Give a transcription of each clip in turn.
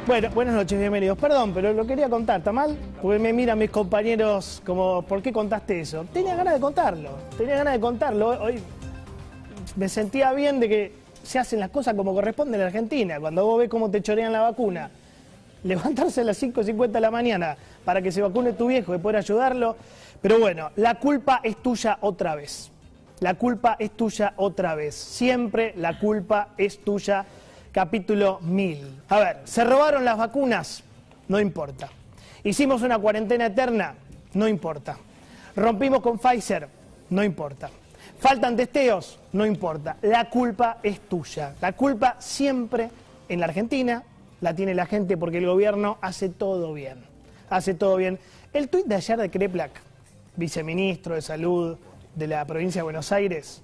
Bueno, buenas noches, bienvenidos. Perdón, pero lo quería contar, ¿está mal? Porque me miran mis compañeros como, ¿por qué contaste eso? Tenía ganas de contarlo. Hoy me sentía bien de que se hacen las cosas como corresponde en la Argentina. Cuando vos ves cómo te chorean la vacuna, levantarse a las 5:50 de la mañana para que se vacune tu viejo y poder ayudarlo. Pero bueno, la culpa es tuya otra vez. La culpa es tuya otra vez. Siempre la culpa es tuya. Capítulo 1000. A ver, ¿se robaron las vacunas? No importa. ¿Hicimos una cuarentena eterna? No importa. ¿Rompimos con Pfizer? No importa. ¿Faltan testeos? No importa. La culpa es tuya. La culpa siempre en la Argentina la tiene la gente porque el gobierno hace todo bien. Hace todo bien. El tuit de ayer de Kreplak, viceministro de Salud de la provincia de Buenos Aires,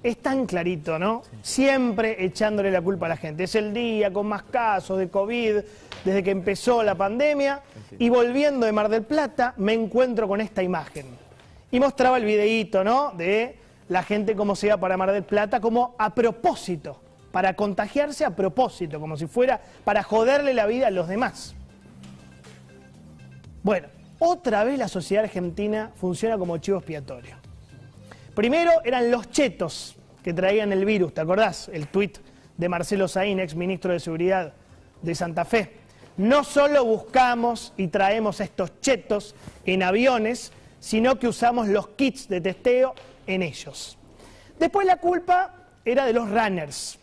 es tan clarito, ¿no? Siempre echándole la culpa a la gente. Es el día con más casos de COVID desde que empezó la pandemia. Y volviendo de Mar del Plata, me encuentro con esta imagen. Y mostraba el videíto, ¿no? De la gente cómo se iba para Mar del Plata, como a propósito, para contagiarse a propósito, como si fuera para joderle la vida a los demás. Bueno, otra vez la sociedad argentina funciona como chivo expiatorio. Primero eran los chetos que traían el virus, ¿te acordás? El tuit de Marcelo Saín, ex ministro de Seguridad de Santa Fe. No solo buscamos y traemos a estos chetos en aviones, sino que usamos los kits de testeo en ellos. Después la culpa era de los runners.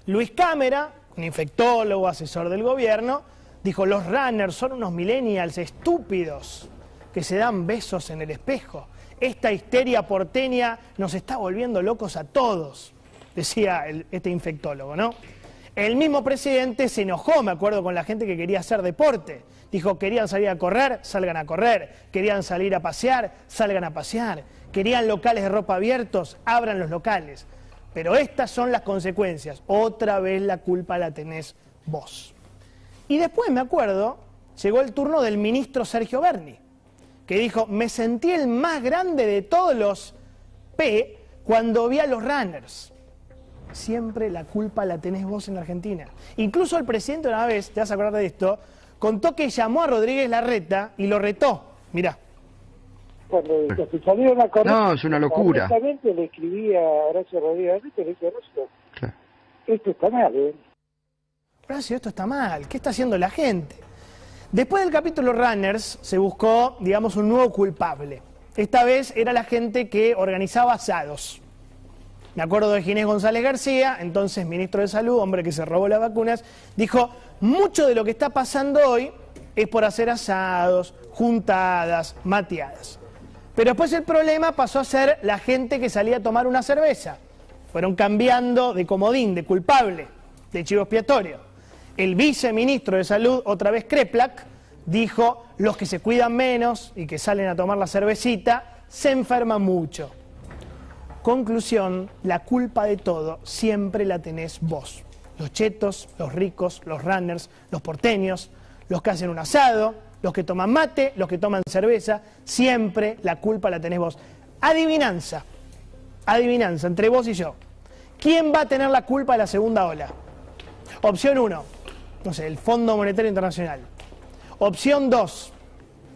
Luis Cámara, un infectólogo, asesor del gobierno, dijo: los runners son unos millennials estúpidos que se dan besos en el espejo. Esta histeria porteña nos está volviendo locos a todos, decía este infectólogo, ¿no? El mismo presidente se enojó, me acuerdo, con la gente que quería hacer deporte. Dijo: querían salir a correr, salgan a correr. Querían salir a pasear, salgan a pasear. Querían locales de ropa abiertos, abran los locales. Pero estas son las consecuencias. Otra vez la culpa la tenés vos. Y después, me acuerdo, llegó el turno del ministro Sergio Berni, que dijo: me sentí el más grande de todos los P cuando vi a los runners. Siempre la culpa la tenés vos en la Argentina. Incluso el presidente una vez, te vas a acordar de esto, contó que llamó a Rodríguez Larreta y lo retó. Mirá. Cuando se salieron a correr, no, es una locura. Directamente le escribí a Horacio Rodríguez Larreta y le dije: Horacio, claro, esto está mal, ¿eh? Horacio, esto está mal. ¿Qué está haciendo la gente? Después del capítulo Runners se buscó, digamos, un nuevo culpable. Esta vez era la gente que organizaba asados. Me acuerdo de Ginés González García, entonces ministro de Salud, hombre que se robó las vacunas, dijo: mucho de lo que está pasando hoy es por hacer asados, juntadas, mateadas. Pero después el problema pasó a ser la gente que salía a tomar una cerveza. Fueron cambiando de comodín, de culpable, de chivo expiatorio. El viceministro de Salud, otra vez Kreplak, dijo: los que se cuidan menos y que salen a tomar la cervecita se enferman mucho. Conclusión: la culpa de todo siempre la tenés vos. Los chetos, los ricos, los runners, los porteños, los que hacen un asado, los que toman mate, los que toman cerveza, siempre la culpa la tenés vos. Adivinanza, adivinanza entre vos y yo. ¿Quién va a tener la culpa de la segunda ola? Opción 1, no sé, el Fondo Monetario Internacional. Opción 2,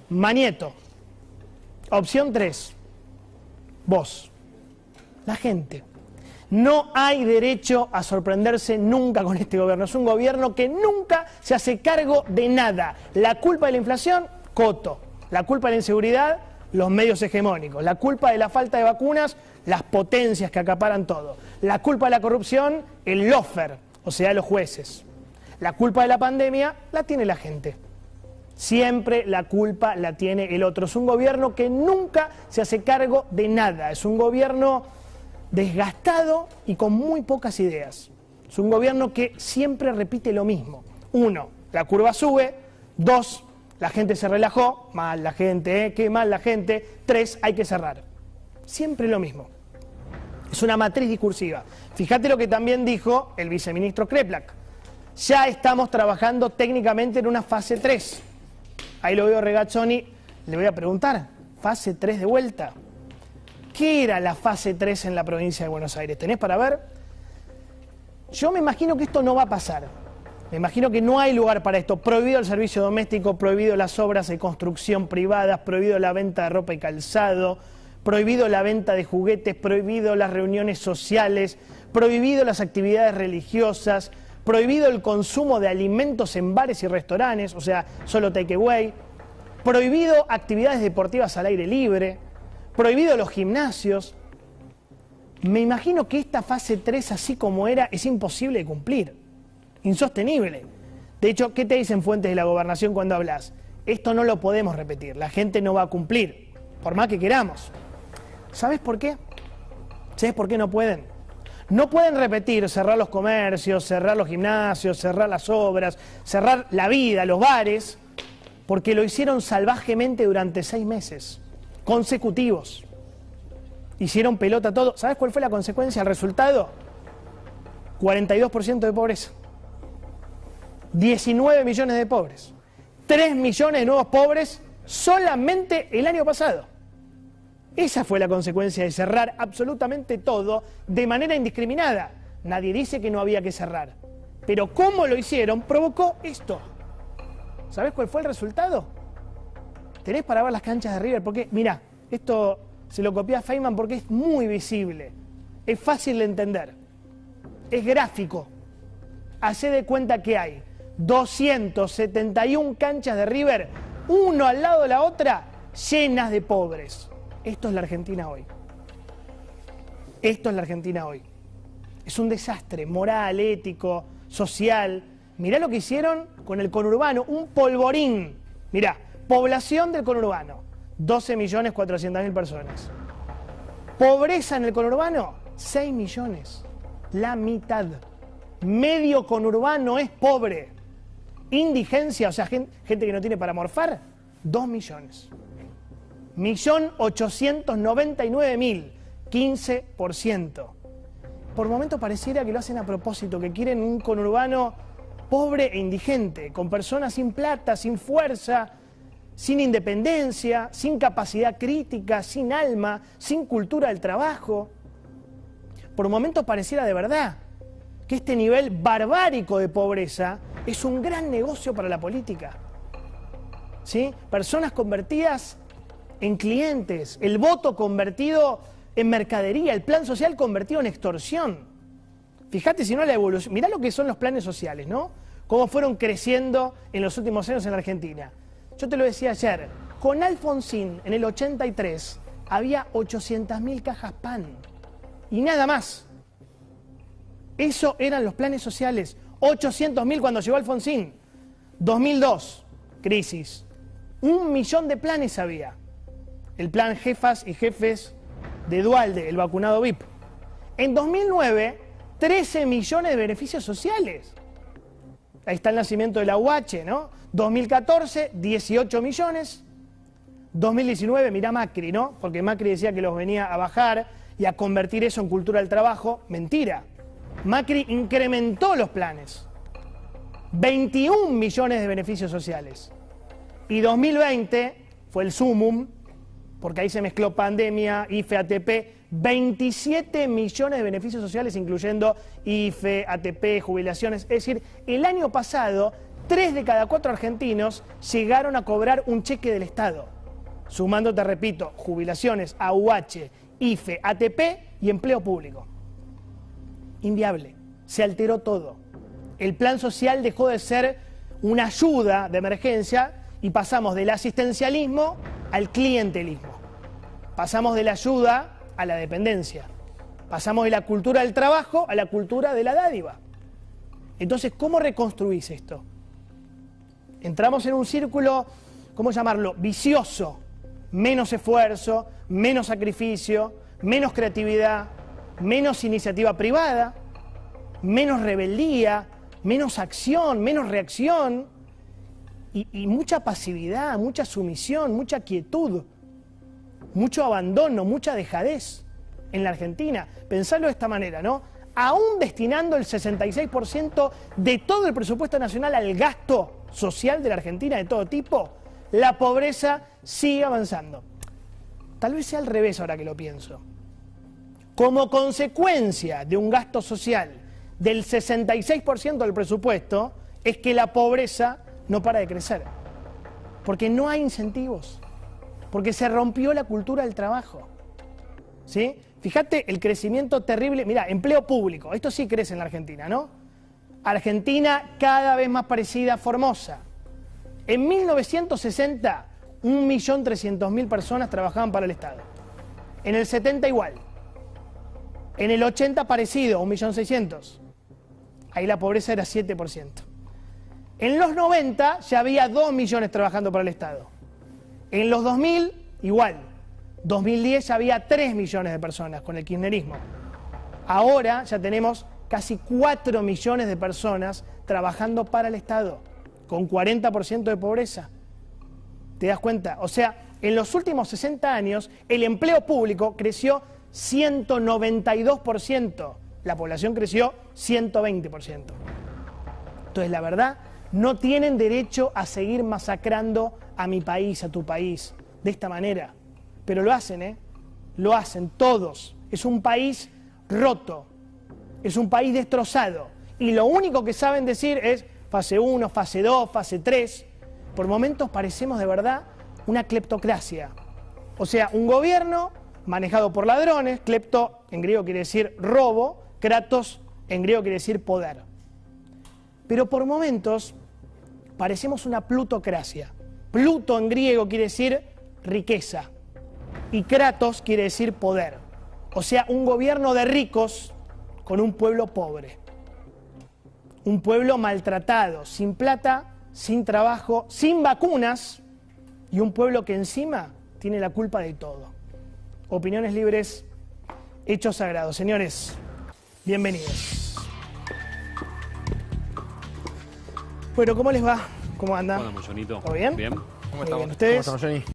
Manieto. Opción 3, vos, la gente. No hay derecho a sorprenderse nunca con este gobierno. Es un gobierno que nunca se hace cargo de nada. La culpa de la inflación, Coto. La culpa de la inseguridad, los medios hegemónicos. La culpa de la falta de vacunas, las potencias que acaparan todo. La culpa de la corrupción, el lofer, o sea, los jueces. La culpa de la pandemia la tiene la gente. Siempre la culpa la tiene el otro. Es un gobierno que nunca se hace cargo de nada. Es un gobierno desgastado y con muy pocas ideas. Es un gobierno que siempre repite lo mismo. 1, la curva sube. 2, la gente se relajó. Mal la gente, qué mal la gente. 3, hay que cerrar. Siempre lo mismo. Es una matriz discursiva. Fíjate lo que también dijo el viceministro Kreplak. Ya estamos trabajando técnicamente en una fase 3. Ahí lo veo Regazzoni. Le voy a preguntar, ¿fase 3 de vuelta? ¿Qué era la fase 3 en la provincia de Buenos Aires? ¿Tenés para ver? Yo me imagino que esto no va a pasar. Me imagino que no hay lugar para esto. Prohibido el servicio doméstico, prohibido las obras de construcción privadas, prohibido la venta de ropa y calzado, prohibido la venta de juguetes, prohibido las reuniones sociales, prohibido las actividades religiosas, prohibido el consumo de alimentos en bares y restaurantes, o sea, solo takeaway, prohibido actividades deportivas al aire libre, prohibido los gimnasios. Me imagino que esta fase 3, así como era, es imposible de cumplir. Insostenible. De hecho, ¿qué te dicen fuentes de la gobernación cuando hablas? Esto no lo podemos repetir, la gente no va a cumplir, por más que queramos. ¿Sabes por qué? ¿Sabes por qué no pueden? No pueden repetir cerrar los comercios, cerrar los gimnasios, cerrar las obras, cerrar la vida, los bares, porque lo hicieron salvajemente durante 6 meses consecutivos. Hicieron pelota todo. ¿Sabes cuál fue la consecuencia? El resultado: 42% de pobreza. 19 millones de pobres. 3 millones de nuevos pobres solamente el año pasado. Esa fue la consecuencia de cerrar absolutamente todo de manera indiscriminada. Nadie dice que no había que cerrar. Pero cómo lo hicieron provocó esto. ¿Sabés cuál fue el resultado? Tenés para ver las canchas de River, porque, mirá, esto se lo copié a Feynman porque es muy visible. Es fácil de entender. Es gráfico. Hacé de cuenta que hay 271 canchas de River, uno al lado de la otra, llenas de pobres. Esto es la Argentina hoy. Esto es la Argentina hoy. Es un desastre moral, ético, social. Mirá lo que hicieron con el conurbano, un polvorín. Mirá, población del conurbano, 12.400.000 personas. Pobreza en el conurbano, 6 millones. La mitad. Medio conurbano es pobre. Indigencia, o sea, gente que no tiene para morfar, 2 millones. 1.899.000, 15%. Por momentos pareciera que lo hacen a propósito, que quieren un conurbano pobre e indigente, con personas sin plata, sin fuerza, sin independencia, sin capacidad crítica, sin alma, sin cultura del trabajo. Por momentos pareciera de verdad que este nivel barbárico de pobreza es un gran negocio para la política. ¿Sí? Personas convertidas en clientes, el voto convertido en mercadería, el plan social convertido en extorsión. Fíjate si no la evolución. Mirá lo que son los planes sociales, ¿no? Cómo fueron creciendo en los últimos años en la Argentina. Yo te lo decía ayer, con Alfonsín en el 83 había 800.000 cajas pan y nada más. Eso eran los planes sociales. 800.000 cuando llegó Alfonsín. 2002, crisis. 1 millón de planes había. El plan Jefas y Jefes de Dualde, el vacunado VIP. En 2009, 13 millones de beneficios sociales. Ahí está el nacimiento de la UH, ¿no? 2014, 18 millones. 2019, mirá Macri, ¿no? Porque Macri decía que los venía a bajar y a convertir eso en cultura del trabajo. Mentira. Macri incrementó los planes. 21 millones de beneficios sociales. Y 2020 fue el sumum, porque ahí se mezcló pandemia, IFE, ATP, 27 millones de beneficios sociales, incluyendo IFE, ATP, jubilaciones. Es decir, el año pasado, 3 de cada 4 argentinos llegaron a cobrar un cheque del Estado. Sumando, te repito, jubilaciones, AUH, IFE, ATP y empleo público. Inviable. Se alteró todo. El plan social dejó de ser una ayuda de emergencia y pasamos del asistencialismo al clientelismo. Pasamos de la ayuda a la dependencia. Pasamos de la cultura del trabajo a la cultura de la dádiva. Entonces, ¿cómo reconstruís esto? Entramos en un círculo, ¿cómo llamarlo? Vicioso. Menos esfuerzo, menos sacrificio, menos creatividad, menos iniciativa privada, menos rebeldía, menos acción, menos reacción y mucha pasividad, mucha sumisión, mucha quietud, mucho abandono, mucha dejadez en la Argentina. Pensarlo de esta manera, ¿no? Aún destinando el 66% de todo el presupuesto nacional al gasto social de la Argentina de todo tipo, la pobreza sigue avanzando. Tal vez sea al revés ahora que lo pienso. Como consecuencia de un gasto social del 66% del presupuesto, es que la pobreza no para de crecer. Porque no hay incentivos. Porque se rompió la cultura del trabajo. ¿Sí? Fíjate el crecimiento terrible. Mirá, empleo público. Esto sí crece en la Argentina, ¿no? Argentina cada vez más parecida a Formosa. En 1960, 1.300.000 personas trabajaban para el Estado. En el 70 igual. En el 80 parecido, 1.600.000. Ahí la pobreza era 7%. En los 90 ya había 2 millones trabajando para el Estado. En los 2000 igual. 2010 ya había 3 millones de personas con el kirchnerismo. Ahora ya tenemos casi 4 millones de personas trabajando para el Estado, con 40% de pobreza. ¿Te das cuenta? O sea, en los últimos 60 años el empleo público creció 192%, la población creció 120%. Entonces, la verdad, no tienen derecho a seguir masacrando a mi país, a tu país, de esta manera. Pero lo hacen, ¿eh? Lo hacen todos. Es un país roto, es un país destrozado. Y lo único que saben decir es fase 1, fase 2, fase 3. Por momentos parecemos de verdad una cleptocracia. O sea, un gobierno manejado por ladrones, clepto en griego quiere decir robo, kratos en griego quiere decir poder. Pero por momentos parecemos una plutocracia. Pluto en griego quiere decir riqueza y kratos quiere decir poder. O sea, un gobierno de ricos con un pueblo pobre. Un pueblo maltratado, sin plata, sin trabajo, sin vacunas y un pueblo que encima tiene la culpa de todo. Opiniones libres, hechos sagrados. Señores, bienvenidos. Bueno, ¿cómo les va? ¿Cómo andan? Hola, Moyonito. ¿Todo bien? Bien. ¿Cómo estamos? Bien, ¿ustedes? ¿Cómo estamos, Johnny?